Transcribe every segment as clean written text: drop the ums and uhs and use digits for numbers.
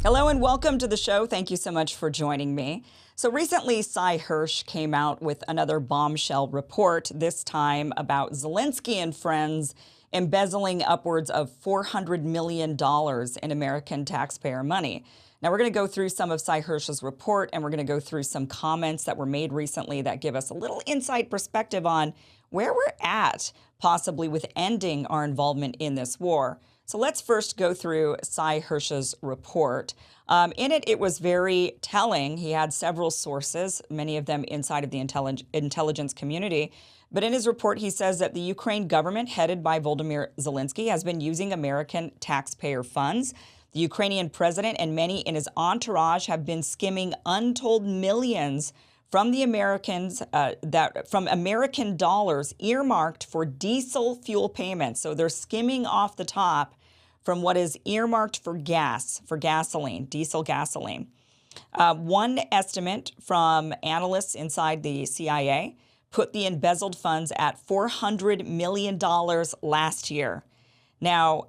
Hello and welcome to the show. Thank you so much for joining me. So recently, Sy Hersh came out with another bombshell report, this time about Zelensky and friends embezzling upwards of $400 million in American taxpayer money. Now, we're going to go through some of Sy Hersh's report, and we're going to go through some comments that were made recently that give us a little inside perspective on where we're at, possibly with ending our involvement in this war. So let's first go through Sy Hersh's report. In it, it was very telling. He had several sources, many of them inside of the intelligence community. But in his report, he says that the Ukraine government, headed by Volodymyr Zelensky, has been using American taxpayer funds. The Ukrainian president and many in his entourage have been skimming untold millions from the Americans, from American dollars earmarked for diesel fuel payments. So they're skimming off the top from what is earmarked for gasoline, diesel gasoline. One estimate from analysts inside the CIA put the embezzled funds at $400 million last year. Now,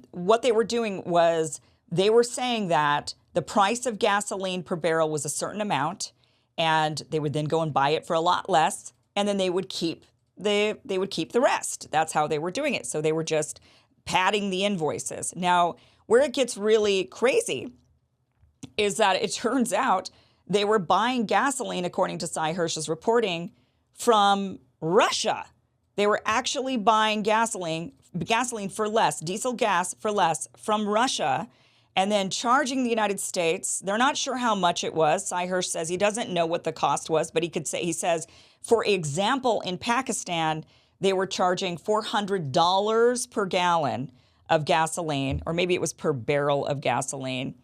what they were doing was they were saying that the price of gasoline per barrel was a certain amount, and they would then go and buy it for a lot less, and then they would keep the rest. That's how they were doing it. So they were just padding the invoices. Now, where it gets really crazy is that it turns out they were buying gasoline, according to Sy Hersh's reporting, from Russia. They were actually buying gasoline for less, diesel gas for less from Russia, and then charging the United States. They're not sure how much it was. Sy Hersh says he doesn't know what the cost was, but he says, for example, in Pakistan, they were charging $400 per gallon of gasoline, or maybe it was per barrel of gasoline.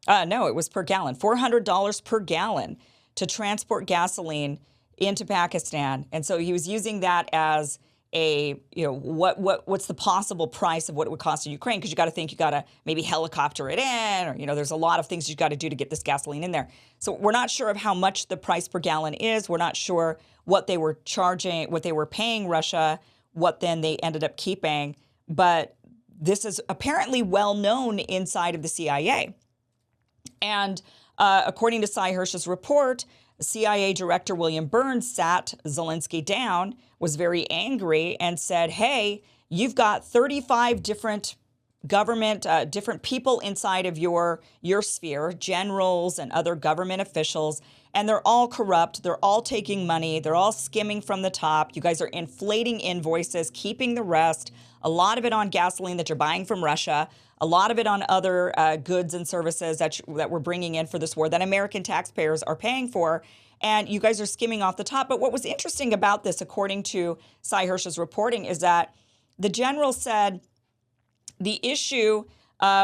No, it was per gallon, $400 per gallon to transport gasoline into Pakistan. And so he was using that as a, what's the possible price of what it would cost in Ukraine? Because you got to think you got to maybe helicopter it in, or, there's a lot of things you got to do to get this gasoline in there. So we're not sure of how much the price per gallon is. We're not sure what they were charging, what they were paying Russia, what then they ended up keeping. But this is apparently well known inside of the CIA. And according to Sy Hersh's report, CIA Director William Burns sat Zelensky down, was very angry, and said, hey, you've got 35 different government, different people inside of your sphere, generals and other government officials, and they're all corrupt. They're all taking money. They're all skimming from the top. You guys are inflating invoices, keeping the rest, a lot of it on gasoline that you're buying from Russia, a lot of it on other goods and services that we're bringing in for this war that American taxpayers are paying for, and you guys are skimming off the top. But what was interesting about this, according to Sy Hersh's reporting, is that the general said the issue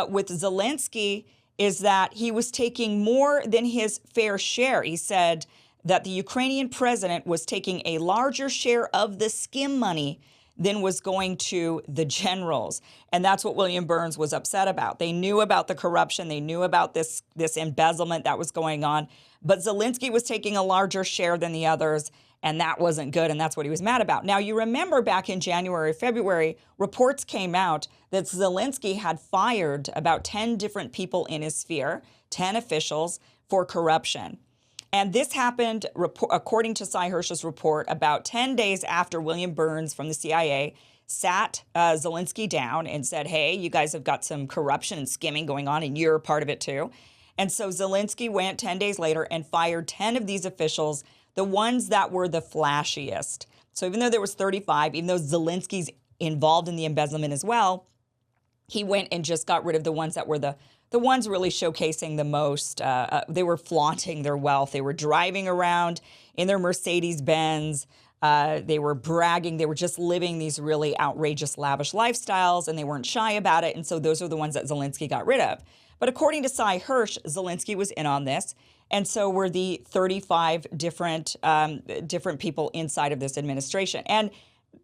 with Zelensky is that he was taking more than his fair share. He said that the Ukrainian president was taking a larger share of the skim money than was going to the generals. And that's what William Burns was upset about. They knew about the corruption. They knew about this embezzlement that was going on. But Zelensky was taking a larger share than the others, and that wasn't good, and that's what he was mad about. Now, you remember back in January, February, reports came out that Zelensky had fired about 10 different people in his sphere, 10 officials, for corruption. And this happened, according to Sy Hersh's report, about 10 days after William Burns from the CIA sat Zelensky down and said, hey, you guys have got some corruption and skimming going on, and you're part of it too. And so Zelensky went 10 days later and fired 10 of these officials, the ones that were the flashiest. So even though there was 35, even though Zelensky's involved in the embezzlement as well, he went and just got rid of the ones that were the ones really showcasing the most. They were flaunting their wealth. They were driving around in their Mercedes-Benz. They were bragging. They were just living these really outrageous, lavish lifestyles, and they weren't shy about it. And so those are the ones that Zelensky got rid of. But according to Sy Hersh, Zelensky was in on this, and so were the 35 different people inside of this administration. And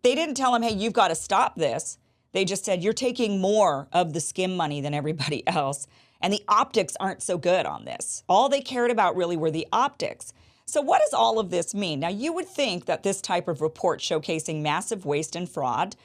they didn't tell him, hey, you've got to stop this. They just said, you're taking more of the skim money than everybody else, and the optics aren't so good on this. All they cared about really were the optics. So what does all of this mean? Now, you would think that this type of report showcasing massive waste and fraud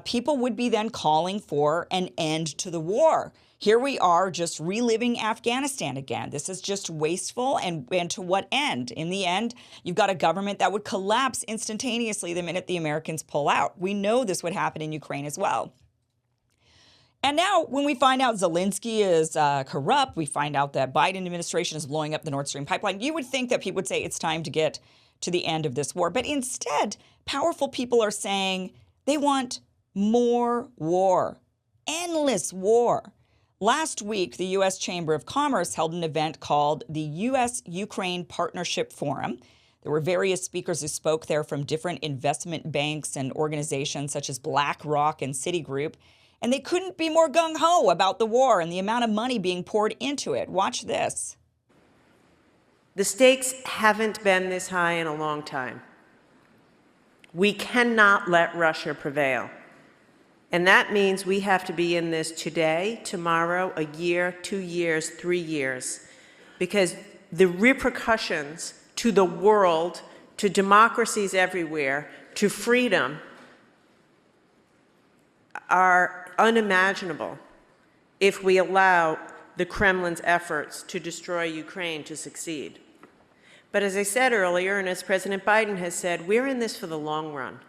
people would be then calling for an end to the war. Here we are just reliving Afghanistan again. This is just wasteful, and to what end? In the end, you've got a government that would collapse instantaneously the minute the Americans pull out. We know this would happen in Ukraine as well. And now when we find out Zelensky is corrupt, we find out that Biden administration is blowing up the Nord Stream pipeline, you would think that people would say it's time to get to the end of this war. But instead, powerful people are saying they want more war, endless war. Last week, the U.S. Chamber of Commerce held an event called the U.S.-Ukraine Partnership Forum. There were various speakers who spoke there from different investment banks and organizations such as BlackRock and Citigroup. And they couldn't be more gung-ho about the war and the amount of money being poured into it. Watch this. The stakes haven't been this high in a long time. We cannot let Russia prevail. And that means we have to be in this today, tomorrow, a year, 2 years, 3 years. Because the repercussions to the world, to democracies everywhere, to freedom are unimaginable if we allow the Kremlin's efforts to destroy Ukraine to succeed. But as I said earlier, and as President Biden has said, we're in this for the long run.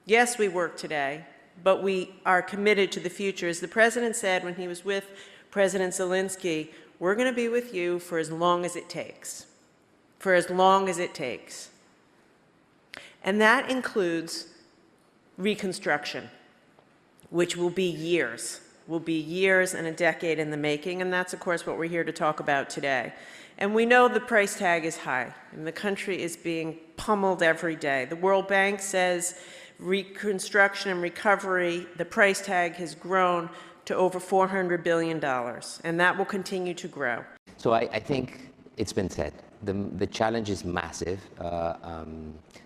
Yes, we work today, but we are committed to the future. As the President said when he was with President Zelensky, we're going to be with you for as long as it takes. For as long as it takes. And that includes reconstruction, which will be years and a decade in the making, and that's, of course, what we're here to talk about today. And we know the price tag is high, and the country is being pummeled every day. The World Bank says reconstruction and recovery, the price tag has grown to over $400 billion, and that will continue to grow. So I think it's been said. The challenge is massive.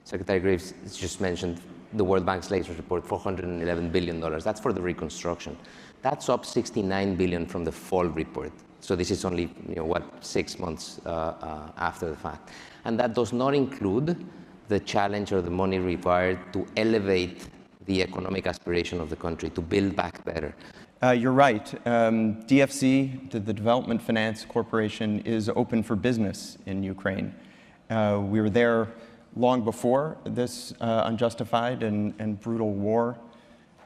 Secretary Graves just mentioned the World Bank's latest report, $411 billion. That's for the reconstruction. That's up $69 billion from the fall report. So this is only, 6 months after the fact. And that does not include the challenge or the money required to elevate the economic aspiration of the country, to build back better. You're right. DFC, the Development Finance Corporation, is open for business in Ukraine. We were there long before this unjustified and brutal war.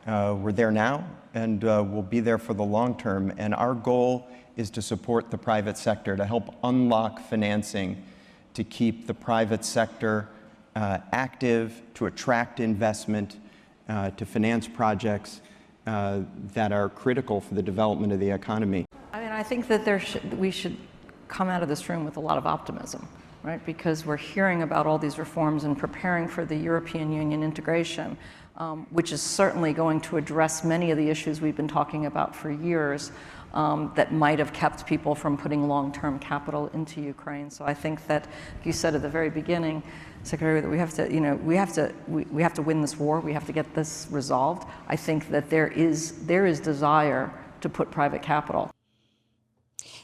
We're there now, and we'll be there for the long term. And our goal is to support the private sector, to help unlock financing, to keep the private sector active, to attract investment, to finance projects that are critical for the development of the economy. I mean, I think that we should come out of this room with a lot of optimism, right? Because we're hearing about all these reforms and preparing for the European Union integration, which is certainly going to address many of the issues we've been talking about for years that might have kept people from putting long-term capital into Ukraine. So I think that you said at the very beginning, Secretary, that we have to win this war. We have to get this resolved. I think that there is desire to put private capital.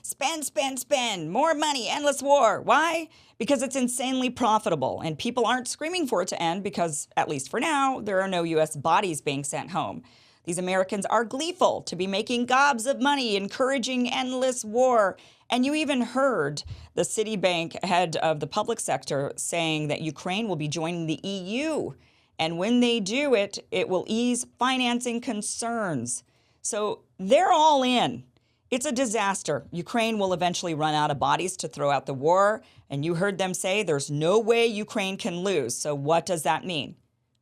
Spend, spend, spend, more money, endless war. Why? Because it's insanely profitable, and people aren't screaming for it to end because, at least for now, there are no U.S. bodies being sent home. These Americans are gleeful to be making gobs of money, encouraging endless war. And you even heard the Citibank head of the public sector saying that Ukraine will be joining the EU. And when they do it, it will ease financing concerns. So they're all in. It's a disaster. Ukraine will eventually run out of bodies to throw out the war. And you heard them say there's no way Ukraine can lose. So what does that mean?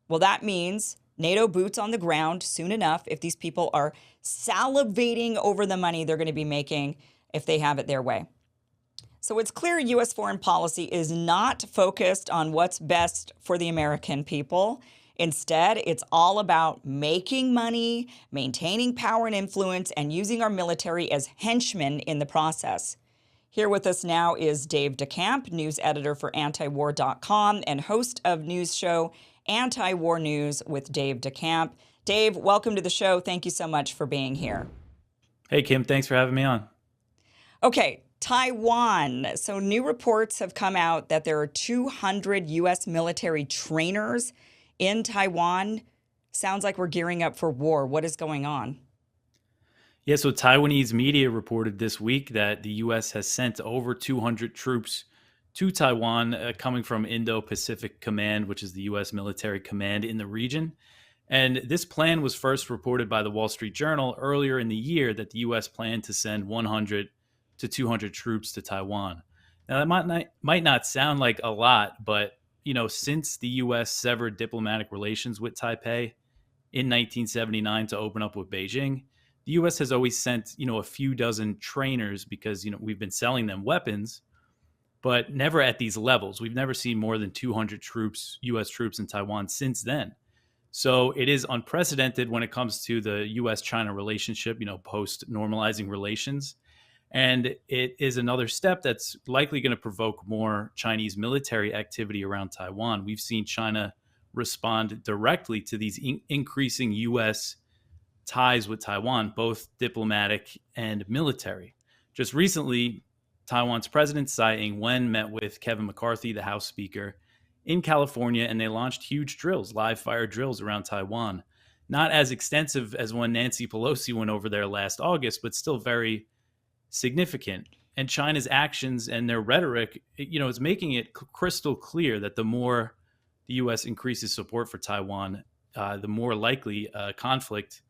Well, that means NATO boots on the ground soon enough if these people are salivating over the money they're going to be making if they have it their way. So it's clear U.S. foreign policy is not focused on what's best for the American people. Instead, it's all about making money, maintaining power and influence, and using our military as henchmen in the process. Here with us now is Dave DeCamp, news editor for antiwar.com and host of news show Anti-War News with Dave DeCamp. Dave, welcome to the show. Thank you so much for being here. Hey, Kim, thanks for having me on. Okay, Taiwan. So new reports have come out that there are 200 U.S. military trainers in Taiwan sounds like we're gearing up for war. What is going on? Yeah, so Taiwanese media reported this week that the U.S. has sent over 200 troops to Taiwan, coming from Indo-Pacific Command, which is the U.S. military command in the region. And this plan was first reported by the Wall Street Journal earlier in the year that the U.S. planned to send 100 to 200 troops to Taiwan. Now, that might not sound like a lot, but since the U.S. severed diplomatic relations with Taipei in 1979 to open up with Beijing, the U.S. has always sent a few dozen trainers because we've been selling them weapons, but never at these levels. We've never seen more than 200 troops, U.S. troops in Taiwan since then. So it is unprecedented when it comes to the U.S.-China relationship, post-normalizing relations. And it is another step that's likely going to provoke more Chinese military activity around Taiwan. We've seen China respond directly to these increasing U.S. ties with Taiwan, both diplomatic and military. Just recently, Taiwan's President Tsai Ing-wen met with Kevin McCarthy, the House Speaker, in California, and they launched huge drills, live fire drills around Taiwan. Not as extensive as when Nancy Pelosi went over there last August, but still very significant. And China's actions and their rhetoric, is making it crystal clear that the more the U.S. increases support for Taiwan, the more likely conflict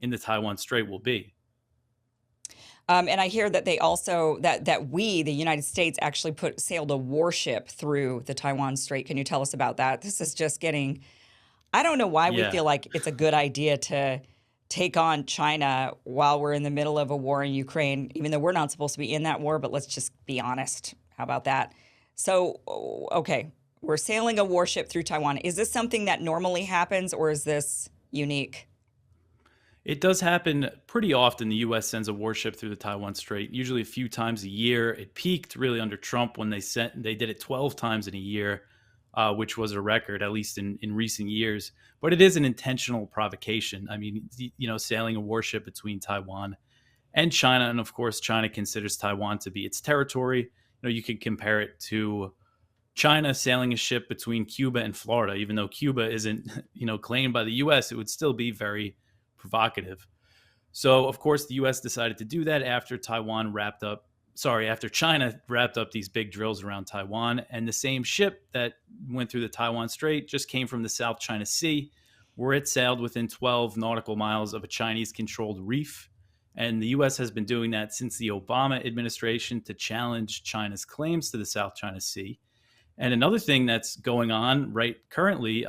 in the Taiwan Strait will be. And I hear that they also, that we, the United States, actually sailed a warship through the Taiwan Strait. Can you tell us about that? This is just getting, I don't know why we feel like it's a good idea to take on China while we're in the middle of a war in Ukraine, even though we're not supposed to be in that war, but let's just be honest. How about that? So, okay, we're sailing a warship through Taiwan. Is this something that normally happens, or is this unique? It does happen pretty often. The U.S. sends a warship through the Taiwan Strait, usually a few times a year. It peaked really under Trump when they did it 12 times in a year, which was a record, at least in recent years. But it is an intentional provocation. I mean, sailing a warship between Taiwan and China, and of course, China considers Taiwan to be its territory. You can compare it to China sailing a ship between Cuba and Florida. Even though Cuba isn't, claimed by the U.S., it would still be very provocative. So, of course, the U.S. decided to do that after China wrapped up these big drills around Taiwan. And the same ship that went through the Taiwan Strait just came from the South China Sea, where it sailed within 12 nautical miles of a Chinese-controlled reef. And the U.S. has been doing that since the Obama administration to challenge China's claims to the South China Sea. And another thing that's going on right currently,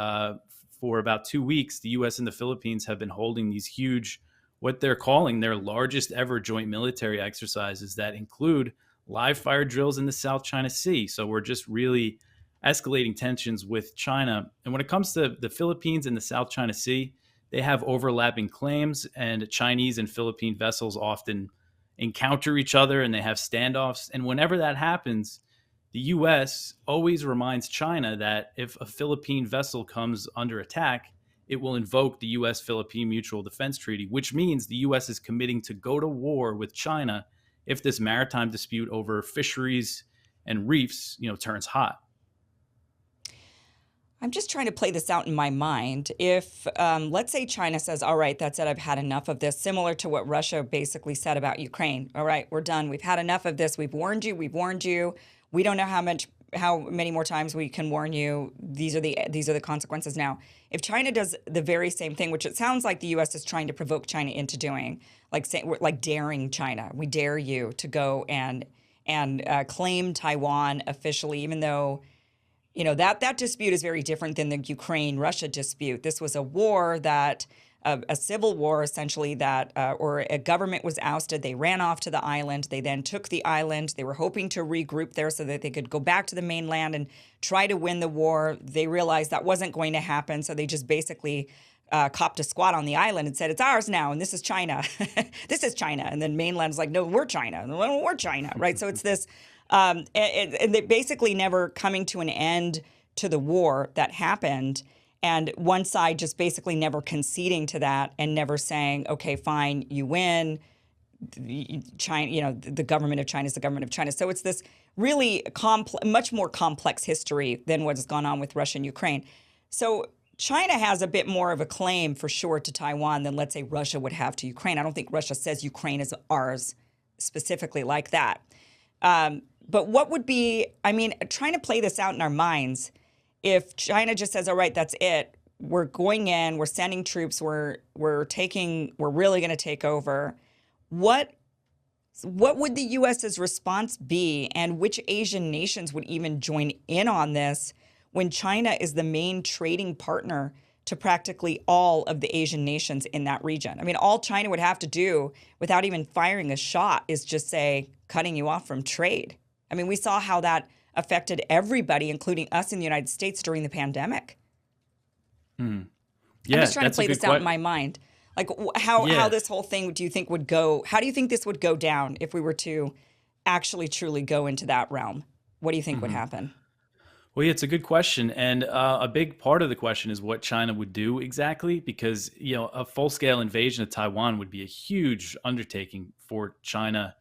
for about 2 weeks, the U.S. and the Philippines have been holding these huge, what they're calling their largest ever joint military exercises that include live fire drills in the South China Sea. So we're just really escalating tensions with China. And when it comes to the Philippines and the South China Sea, they have overlapping claims, and Chinese and Philippine vessels often encounter each other and they have standoffs. And whenever that happens, the U.S. always reminds China that if a Philippine vessel comes under attack, it will invoke the U.S.-Philippine Mutual Defense Treaty, which means the U.S. is committing to go to war with China if this maritime dispute over fisheries and reefs, turns hot. I'm just trying to play this out in my mind. If, let's say China says, all right, that's it, I've had enough of this, similar to what Russia basically said about Ukraine. All right, we're done. We've had enough of this. We've warned you. We don't know how many more times we can warn you. These are the consequences now. If China does the very same thing, which it sounds like the U.S. is trying to provoke China into doing, like daring China, we dare you to go and claim Taiwan officially, even though that dispute is very different than the Ukraine-Russia dispute. This was a war that. A civil war, essentially, or a government was ousted. They ran off to the island. They then took the island. They were hoping to regroup there so that they could go back to the mainland and try to win the war. They realized that wasn't going to happen, so they just basically copped a squat on the island and said, it's ours now, and this is China. This is China. And then mainland's like, no, we're China. No, we're China, right? So it's this, and they basically never coming to an end to the war that happened. And one side just basically never conceding to that and never saying, okay, fine, you win. China, the government of China is the government of China. So it's this really much more complex history than what has gone on with Russia and Ukraine. So China has a bit more of a claim for sure to Taiwan than, let's say, Russia would have to Ukraine. I don't think Russia says Ukraine is ours specifically like that. But what would be, I mean, trying to play this out in our minds, if China just says, all right, that's it, we're going in, we're sending troops, we're really going to take over, what would the U.S.'s response be, and which Asian nations would even join in on this when China is the main trading partner to practically all of the Asian nations in that region? I mean, all China would have to do without even firing a shot is just say, cutting you off from trade. I mean, we saw how that affected everybody, including us in the United States during the pandemic. Yeah, I'm just trying to play this out in my mind. Like how this whole thing do you think would go? How do you think this would go down if we were to actually truly go into that realm? What do you think would happen? Well, yeah, it's a good question. And a big part of the question is what China would do exactly, because, you know, a full-scale invasion of Taiwan would be a huge undertaking for China.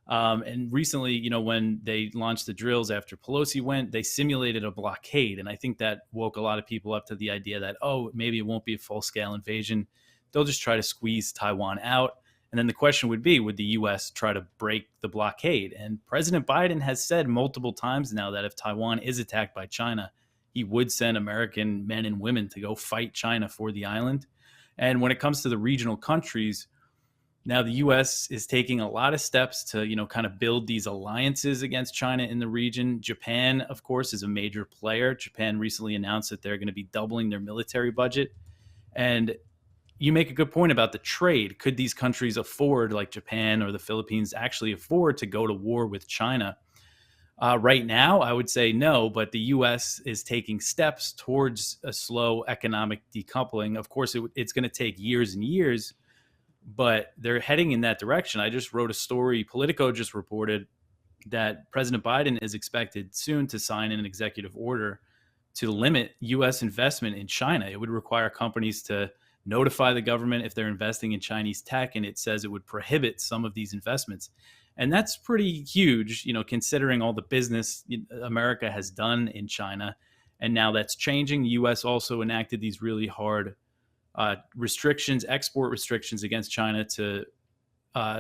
And recently, you know, when they launched the drills after Pelosi went, they simulated a blockade. And I think that woke a lot of people up to the idea that, oh, maybe it won't be a full-scale invasion. They'll just try to squeeze Taiwan out. And then the question would be, would the U.S. try to break the blockade? And President Biden has said multiple times now that if Taiwan is attacked by China, he would send American men and women to go fight China for the island. And when it comes to the regional countries, now the U.S. is taking a lot of steps to, you know, kind of build these alliances against China in the region. Japan, of course, is a major player. Japan recently announced that they're going to be doubling their military budget. And you make a good point about the trade. Could these countries afford, like Japan or the Philippines, actually afford to go to war with China? Right now, I would say no, but the U.S. is taking steps towards a slow economic decoupling. Of course, it's going to take years and years, but they're heading in that direction. I just wrote a story. Politico just reported that President Biden is expected soon to sign an executive order to limit U.S. investment in China. It would require companies to notify the government if they're investing in Chinese tech, and it says it would prohibit some of these investments. And that's pretty huge, you know, considering all the business America has done in China. And now that's changing. The U.S. also enacted these really hard restrictions, export restrictions against China to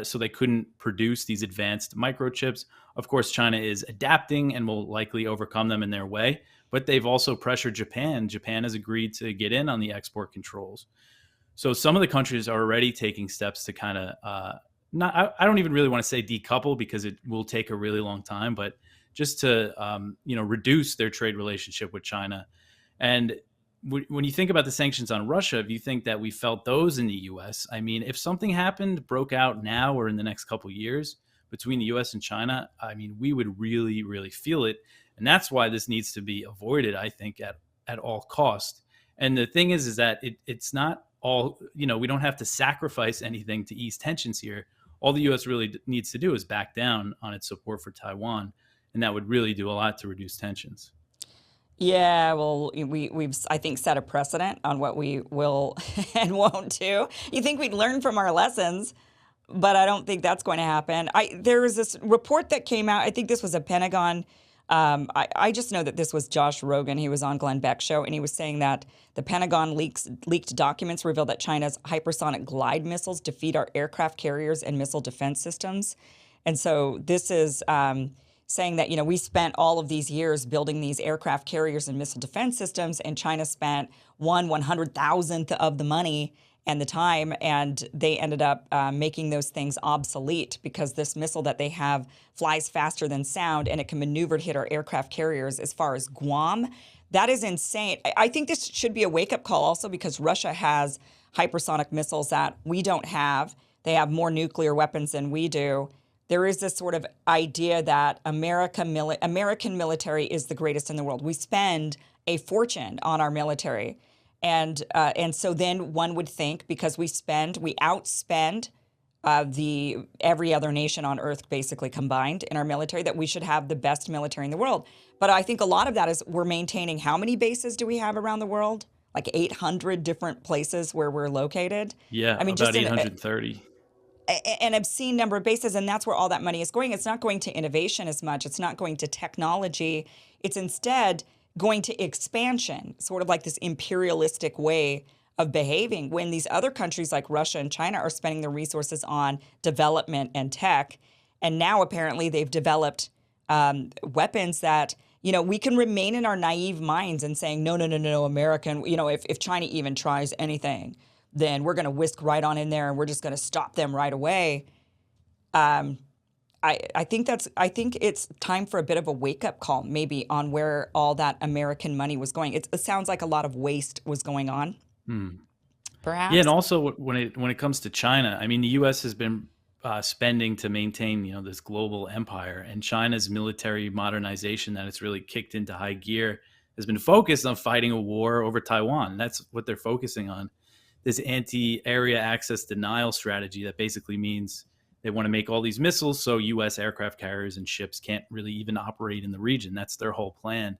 so they couldn't produce these advanced microchips. Of course, China is adapting and will likely overcome them in their way, but they've also pressured Japan. Japan has agreed to get in on the export controls. So some of the countries are already taking steps to kind of I don't even really want to say decouple, because it will take a really long time, but just to you know, reduce their trade relationship with China. And when you think about the sanctions on Russia, if you think that we felt those in the U.S., I mean, if something happened, broke out now or in the next couple of years between the U.S. and China, I mean, we would really, really feel it. And that's why this needs to be avoided, I think, at all cost. And the thing is that it's not all, you know, we don't have to sacrifice anything to ease tensions here. All the U.S. really needs to do is back down on its support for Taiwan, and that would really do a lot to reduce tensions. Yeah, well, we've, I think, set a precedent on what we will and won't do. You think we'd learn from our lessons, but I don't think that's going to happen. There was this report that came out, I think this was a Pentagon. I just know that this was Josh Rogan. He was on Glenn Beck's show, and he was saying that the Pentagon leaked documents revealed that China's hypersonic glide missiles defeat our aircraft carriers and missile defense systems. And so this is saying that, you know, we spent all of these years building these aircraft carriers and missile defense systems, and China spent 1/100,000th of the money and the time, and they ended up making those things obsolete because this missile that they have flies faster than sound, and it can maneuver to hit our aircraft carriers as far as Guam. That is insane. I think this should be a wake-up call also, because Russia has hypersonic missiles that we don't have. They have more nuclear weapons than we do. There is this sort of idea that American military is the greatest in the world. We spend a fortune on our military. And so then one would think, because we outspend every other nation on earth basically combined in our military, that we should have the best military in the world. But I think a lot of that is we're maintaining, how many bases do we have around the world? Like 800 different places where we're located. Yeah, I mean, about 830. An obscene number of bases, and that's where all that money is going. It's not going to innovation as much. It's not going to technology. It's instead going to expansion, sort of like this imperialistic way of behaving, when these other countries like Russia and China are spending their resources on development and tech. And now apparently they've developed weapons that, we can remain in our naive minds and saying, no, American, if China even tries anything, then we're going to whisk right on in there and we're just going to stop them right away. I think it's time for a bit of a wake-up call, maybe, on where all that American money was going. It sounds like a lot of waste was going on, perhaps. Yeah, and also when it comes to China, I mean, the U.S. has been spending to maintain, this global empire, and China's military modernization that it's really kicked into high gear has been focused on fighting a war over Taiwan. That's what they're focusing on. This anti-area access denial strategy that basically means they want to make all these missiles so U.S. aircraft carriers and ships can't really even operate in the region. That's their whole plan.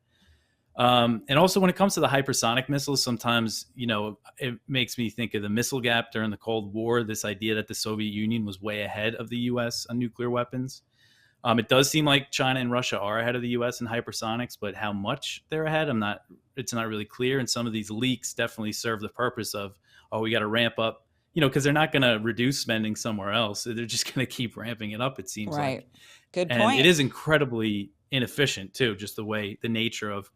And also when it comes to the hypersonic missiles, sometimes, it makes me think of the missile gap during the Cold War, this idea that the Soviet Union was way ahead of the U.S. on nuclear weapons. It does seem like China and Russia are ahead of the U.S. in hypersonics, but how much they're ahead, it's not really clear. And some of these leaks definitely serve the purpose of, we got to ramp up, because they're not going to reduce spending somewhere else. They're just going to keep ramping it up, it seems right. like. Good and point. It is incredibly inefficient, too, just the nature of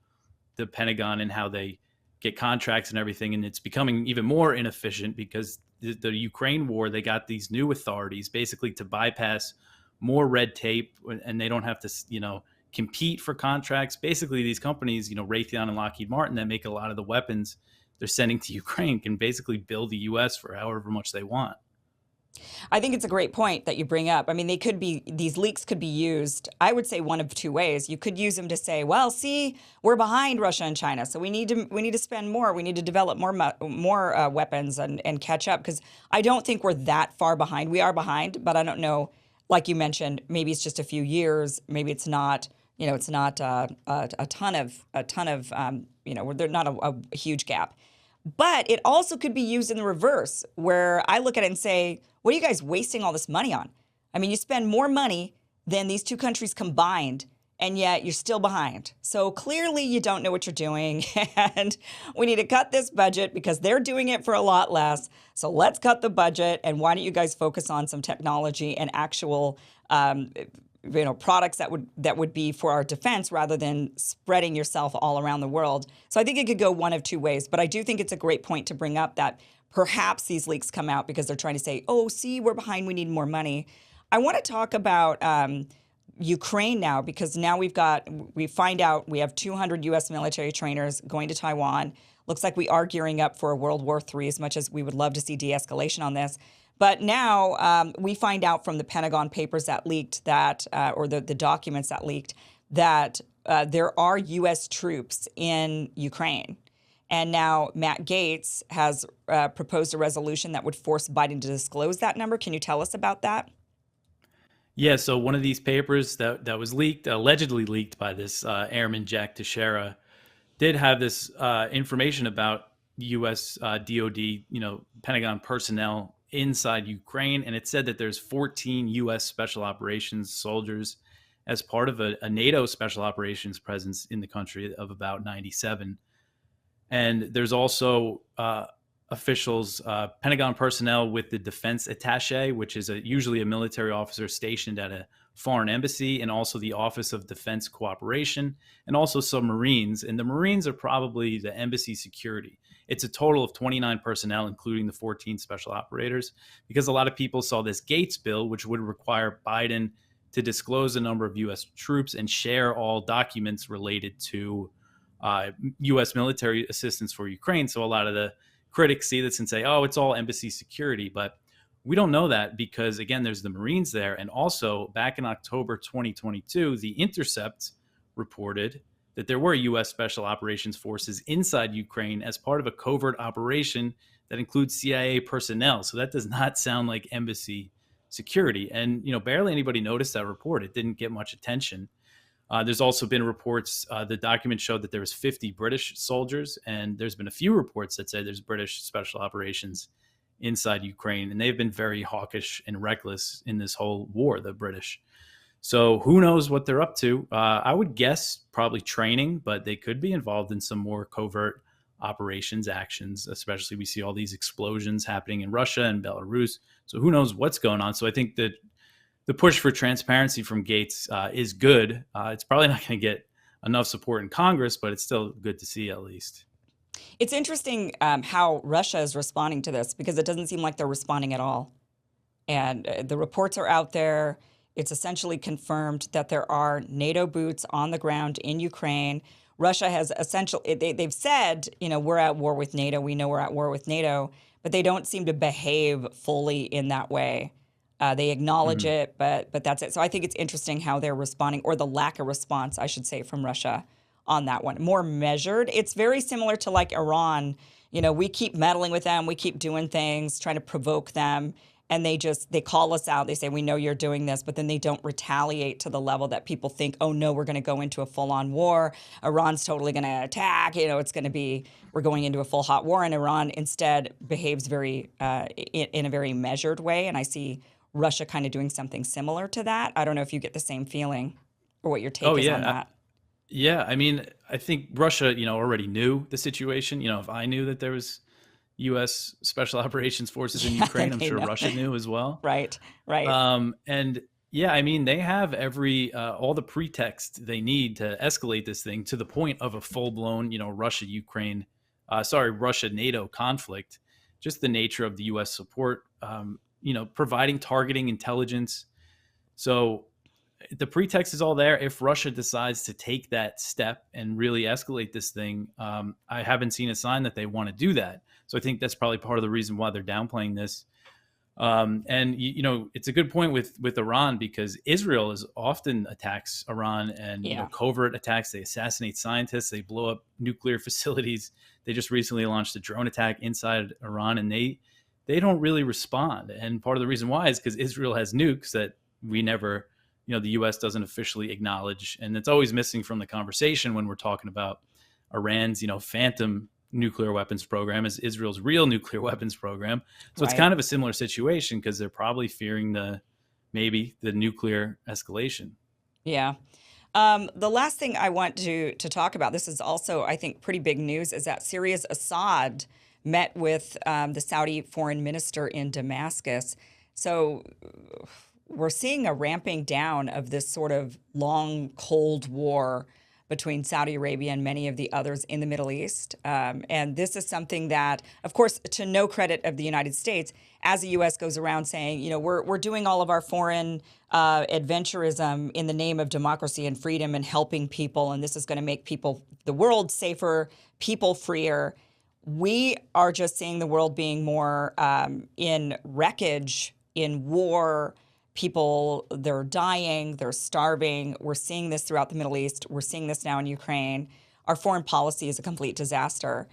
the Pentagon and how they get contracts and everything. And it's becoming even more inefficient because the Ukraine war, they got these new authorities basically to bypass more red tape, and they don't have to, compete for contracts. Basically, these companies, Raytheon and Lockheed Martin, that make a lot of the weapons they're sending to Ukraine, can basically bill the U.S. for however much they want. I think it's a great point that you bring up. I mean, these leaks could be used, I would say, one of two ways. You could use them to say, well, see, we're behind Russia and China, so we need to spend more. We need to develop more weapons and catch up, because I don't think we're that far behind. We are behind, but I don't know. Like you mentioned, maybe it's just a few years. Maybe it's not. It's not a ton of. There's not a huge gap. But it also could be used in the reverse, where I look at it and say, what are you guys wasting all this money on? I mean, you spend more money than these two countries combined, and yet you're still behind. So clearly you don't know what you're doing, and we need to cut this budget because they're doing it for a lot less. So let's cut the budget, and why don't you guys focus on some technology and actual products that would be for our defense, rather than spreading yourself all around the world. So I think it could go one of two ways, but I do think it's a great point to bring up that perhaps these leaks come out because they're trying to say, oh, see, we're behind, we need more money. I want to talk about Ukraine now, because now we find out we have 200 U.S. military trainers going to Taiwan. Looks like we are gearing up for a World War III, as much as we would love to see de-escalation on this. But now we find out from the Pentagon papers that leaked that, or the documents that leaked, that there are U.S. troops in Ukraine. And now Matt Gaetz has proposed a resolution that would force Biden to disclose that number. Can you tell us about that? Yeah, so one of these papers that was leaked, allegedly leaked by this airman, Jack Teixeira, did have this information about U.S. DOD, Pentagon personnel inside Ukraine, and it said that there's 14 U.S. special operations soldiers as part of a NATO special operations presence in the country of about 97. And there's also officials, Pentagon personnel with the defense attaché, which is usually a military officer stationed at a foreign embassy, and also the Office of Defense Cooperation, and also some Marines. And the Marines are probably the embassy security. It's a total of 29 personnel, including the 14 special operators, because a lot of people saw this Gaetz bill, which would require Biden to disclose the number of U.S. troops and share all documents related to U.S. military assistance for Ukraine. So a lot of the critics see this and say, oh, it's all embassy security. But we don't know that because, again, there's the Marines there. And also, back in October 2022, The Intercept reported that there were U.S. Special Operations Forces inside Ukraine as part of a covert operation that includes CIA personnel. So that does not sound like embassy security. And, barely anybody noticed that report. It didn't get much attention. There's also been reports, the document showed that there was 50 British soldiers, and there's been a few reports that say there's British special operations inside Ukraine, and they've been very hawkish and reckless in this whole war, the British. So who knows what they're up to? I would guess probably training, but they could be involved in some more covert operations, actions, especially we see all these explosions happening in Russia and Belarus. So who knows what's going on? So I think that the push for transparency from Gates is good. It's probably not going to get enough support in Congress, but it's still good to see at least. It's interesting how Russia is responding to this, because it doesn't seem like they're responding at all. And the reports are out there. It's essentially confirmed that there are NATO boots on the ground in Ukraine. Russia has they've said, we're at war with NATO. We know we're at war with NATO, but they don't seem to behave fully in that way. They acknowledge it, but that's it. So I think it's interesting how they're responding, or the lack of response, I should say, from Russia on that one. More measured. It's very similar to like Iran. We keep meddling with them. We keep doing things, trying to provoke them. And they call us out. They say, we know you're doing this, but then they don't retaliate to the level that people think, oh no, we're going to go into a full-on war. Iran's totally going to attack. It's going to be, we're going into a full hot war. And Iran instead behaves very, in a very measured way. And I see Russia kind of doing something similar to that. I don't know if you get the same feeling or what your take is on that. Yeah, I mean, I think Russia, already knew the situation. If I knew that there was U.S. Special Operations Forces in Ukraine, I'm sure Russia knew as well. Right. And yeah, I mean, they have all the pretext they need to escalate this thing to the point of a full-blown, Russia-NATO conflict. Just the nature of the U.S. support, providing targeting intelligence. So the pretext is all there. If Russia decides to take that step and really escalate this thing, I haven't seen a sign that they want to do that. So I think that's probably part of the reason why they're downplaying this. And it's a good point with Iran, because Israel is often attacks Iran and covert attacks. They assassinate scientists. They blow up nuclear facilities. They just recently launched a drone attack inside Iran, and they don't really respond. And part of the reason why is because Israel has nukes that we never, the U.S. doesn't officially acknowledge. And it's always missing from the conversation when we're talking about Iran's, phantom nuclear weapons program is Israel's real nuclear weapons program. So It's kind of a similar situation, because they're probably fearing maybe the nuclear escalation. Yeah. The last thing I want to talk about, this is also, I think, pretty big news, is that Syria's Assad met with the Saudi foreign minister in Damascus. So we're seeing a ramping down of this sort of long Cold War between Saudi Arabia and many of the others in the Middle East. And this is something that, of course, to no credit of the United States, as the U.S. goes around saying, we're doing all of our foreign adventurism in the name of democracy and freedom and helping people, and this is going to make the world safer, people freer. We are just seeing the world being more in wreckage, in war. People, they're dying, they're starving. We're seeing this throughout the Middle East. We're seeing this now in Ukraine. Our foreign policy is a complete disaster.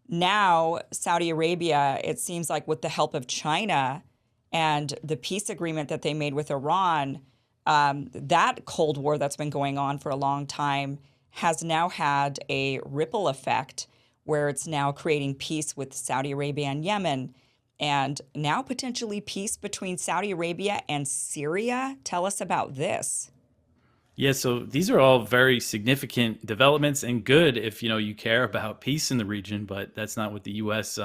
Now, Saudi Arabia, it seems like with the help of China and the peace agreement that they made with Iran, that Cold War that's been going on for a long time has now had a ripple effect where it's now creating peace with Saudi Arabia and Yemen, and now potentially peace between Saudi Arabia and Syria. Tell us about this. Yeah, so these are all very significant developments, and good if you care about peace in the region, but that's not what the U.S.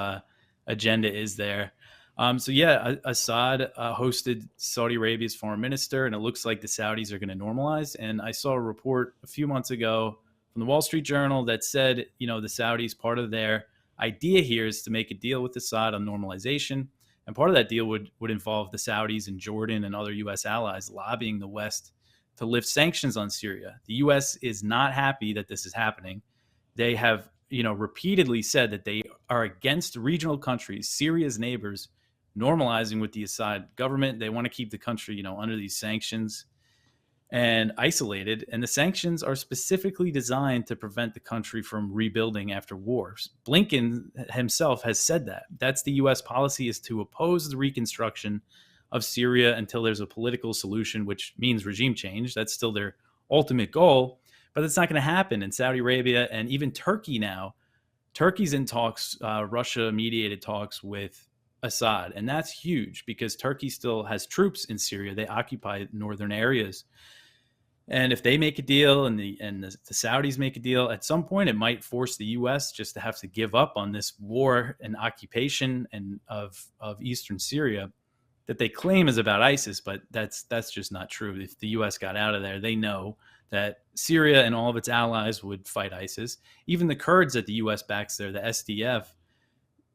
Agenda is there. Assad hosted Saudi Arabia's foreign minister, and it looks like the Saudis are going to normalize. And I saw a report a few months ago from the Wall Street Journal that said, the Saudis, part of their idea here is to make a deal with Assad on normalization. And part of that deal would involve the Saudis and Jordan and other U.S. allies lobbying the West to lift sanctions on Syria. The U.S. is not happy that this is happening. They have, repeatedly said that they are against regional countries, Syria's neighbors, normalizing with the Assad government. They want to keep the country, under these sanctions and isolated. And the sanctions are specifically designed to prevent the country from rebuilding after wars. Blinken himself has said that. That's the U.S. policy, is to oppose the reconstruction of Syria until there's a political solution, which means regime change. That's still their ultimate goal, but that's not going to happen. In Saudi Arabia and even Turkey now, Turkey's in talks, Russia-mediated talks with Assad. And that's huge because Turkey still has troops in Syria. They occupy northern areas. And if they make a deal and the Saudis make a deal, at some point it might force the U.S. just to have to give up on this war and occupation and of eastern Syria that they claim is about ISIS, but that's just not true. If the U.S. got out of there, they know that Syria and all of its allies would fight ISIS. Even the Kurds that the U.S. backs there, the SDF,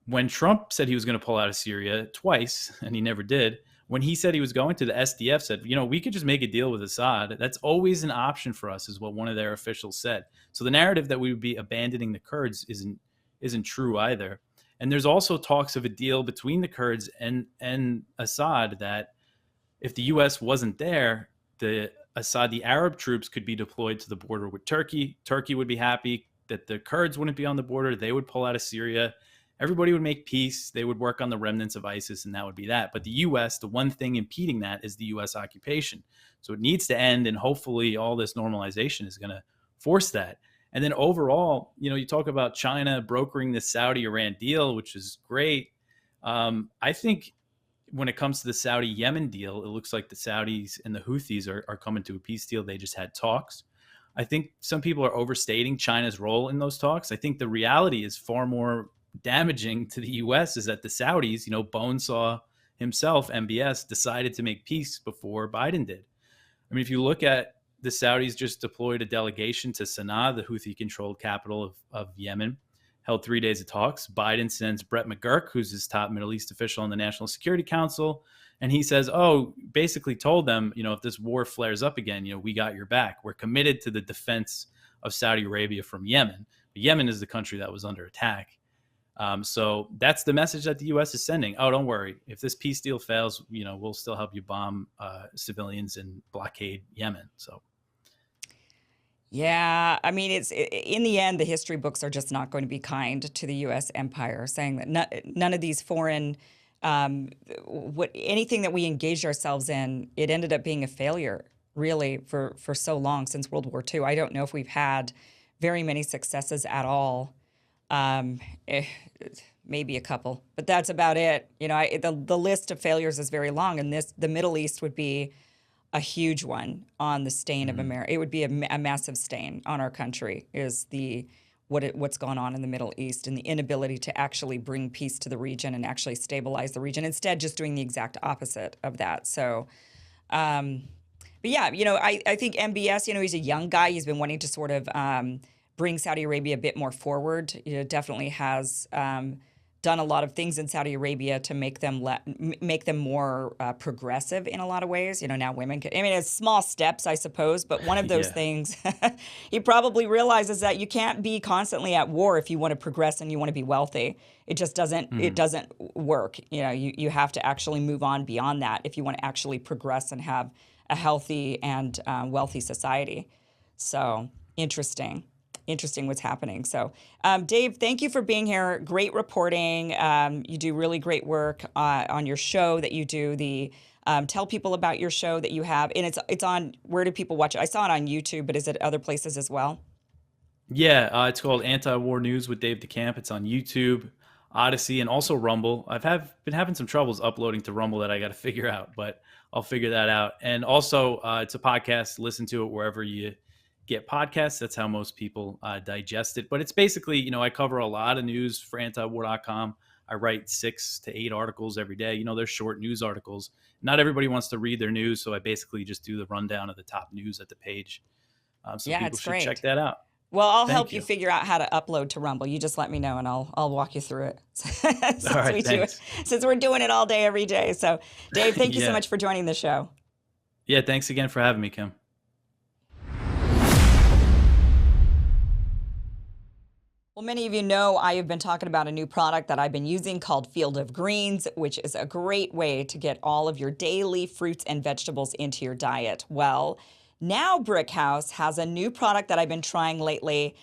when Trump said he was going to pull out of Syria twice, and he never did, when he said he was going to, the SDF said, we could just make a deal with Assad. That's always an option for us, is what one of their officials said. So the narrative that we would be abandoning the Kurds isn't true either. And there's also talks of a deal between the Kurds and Assad that if the U.S. wasn't there, the Arab troops could be deployed to the border with Turkey. Turkey would be happy that the Kurds wouldn't be on the border. They would pull out of Syria. Everybody would make peace. They would work on the remnants of ISIS, and that would be that. But the U.S., the one thing impeding that is the U.S. occupation. So it needs to end, and hopefully all this normalization is going to force that. And then overall, you talk about China brokering this Saudi-Iran deal, which is great. I think when it comes to the Saudi-Yemen deal, it looks like the Saudis and the Houthis are coming to a peace deal. They just had talks. I think some people are overstating China's role in those talks. I think the reality is far more damaging to the U.S. is that the Saudis, Bonesaw himself, MBS, decided to make peace before Biden did. I mean, if you look at the Saudis just deployed a delegation to Sana'a, the Houthi-controlled capital of Yemen, held 3 days of talks. Biden sends Brett McGurk, who's his top Middle East official on the National Security Council, and he says, basically told them, if this war flares up again, we got your back. We're committed to the defense of Saudi Arabia from Yemen. But Yemen is the country that was under attack. So that's the message that the U.S. is sending. Oh, don't worry. If this peace deal fails, we'll still help you bomb civilians and blockade Yemen. So. Yeah, I mean, in the end, the history books are just not going to be kind to the U.S. empire, saying that none of these foreign, anything that we engaged ourselves in, it ended up being a failure, really, for so long since World War II. I don't know if we've had very many successes at all. Maybe a couple, but that's about it. The list of failures is very long, and the Middle East would be a huge one on the stain of America. It would be a massive stain on our country, is what's gone on in the Middle East and the inability to actually bring peace to the region and actually stabilize the region. Instead, just doing the exact opposite of that. So, but yeah, I think MBS, he's a young guy. He's been wanting to sort of bring Saudi Arabia a bit more forward. Definitely has done a lot of things in Saudi Arabia to make them more progressive in a lot of ways. Now women can, it's small steps, I suppose, but one of those things, he probably realizes that you can't be constantly at war if you want to progress and you want to be wealthy. It just doesn't, it doesn't work. You have to actually move on beyond that if you want to actually progress and have a healthy and wealthy society. So interesting what's happening. So, Dave, thank you for being here. Great reporting. You do really great work on your show that you do. Tell people about your show that you have, and it's on. Where do people watch it? I saw it on YouTube, but is it other places as well? Yeah, it's called Anti-War News with Dave DeCamp. It's on YouTube, Odyssey, and also Rumble. I've been having some troubles uploading to Rumble that I got to figure out, but I'll figure that out. And also, it's a podcast. Listen to it wherever you get podcasts. That's how most people digest it. But it's basically, I cover a lot of news for antiwar.com. I write 6 to 8 articles every day. They're short news articles. Not everybody wants to read their news, so I basically just do the rundown of the top news at the page. So people should check that out. Well, I'll help you figure out how to upload to Rumble. You just let me know, and I'll walk you through it. Since we're doing it all day, every day. So, Dave, thank you so much for joining the show. Yeah, thanks again for having me, Kim. Well, many of you know I have been talking about a new product that I've been using called Field of Greens, which is a great way to get all of your daily fruits and vegetables into your diet. Well, now Brickhouse has a new product that I've been trying lately.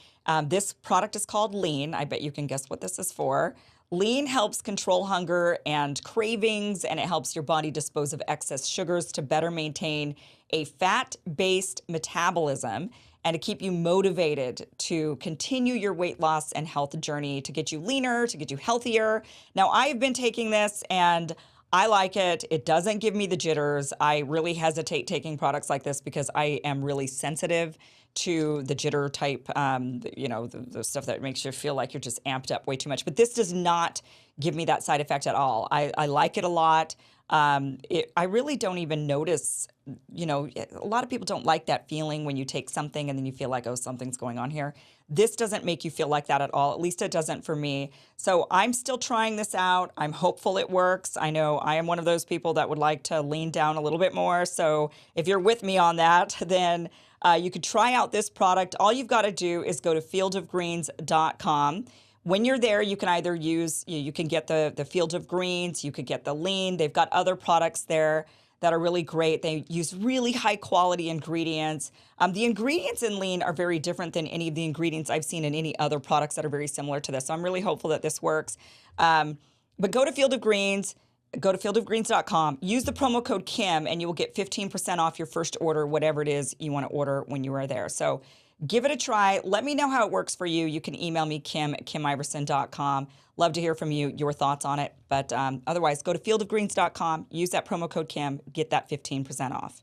This product is called Lean. I bet you can guess what this is for. Lean helps control hunger and cravings, and it helps your body dispose of excess sugars to better maintain a fat-based metabolism and to keep you motivated to continue your weight loss and health journey, to get you leaner, to get you healthier. Now, I've been taking this, and I like it. It doesn't give me the jitters. I really hesitate taking products like this because I am really sensitive to the jitter type, the stuff that makes you feel like you're just amped up way too much. But this does not give me that side effect at all. I like it a lot. I really don't even notice, a lot of people don't like that feeling when you take something and then you feel like, oh, something's going on here. This doesn't make you feel like that at all. At least it doesn't for me. So I'm still trying this out. I'm hopeful it works. I know I am one of those people that would like to lean down a little bit more. So if you're with me on that, then you could try out this product. All you've got to do is go to fieldofgreens.com. When you're there, you can either use, you can get the Field of Greens, you could get the lean. They've got other products there that are really great. They use really high quality ingredients. The ingredients in lean are very different than any of the ingredients I've seen in any other products that are very similar to this. So I'm really hopeful that this works. But go to Field of Greens, go to fieldofgreens.com, use the promo code Kim, and you will get 15% off your first order, whatever it is you want to order when you are there. So give it a try. Let me know how it works for you. You can email me, kim@kimiversen.com. Love to hear from you, your thoughts on it. But otherwise, go to fieldofgreens.com, use that promo code Kim, get that 15% off.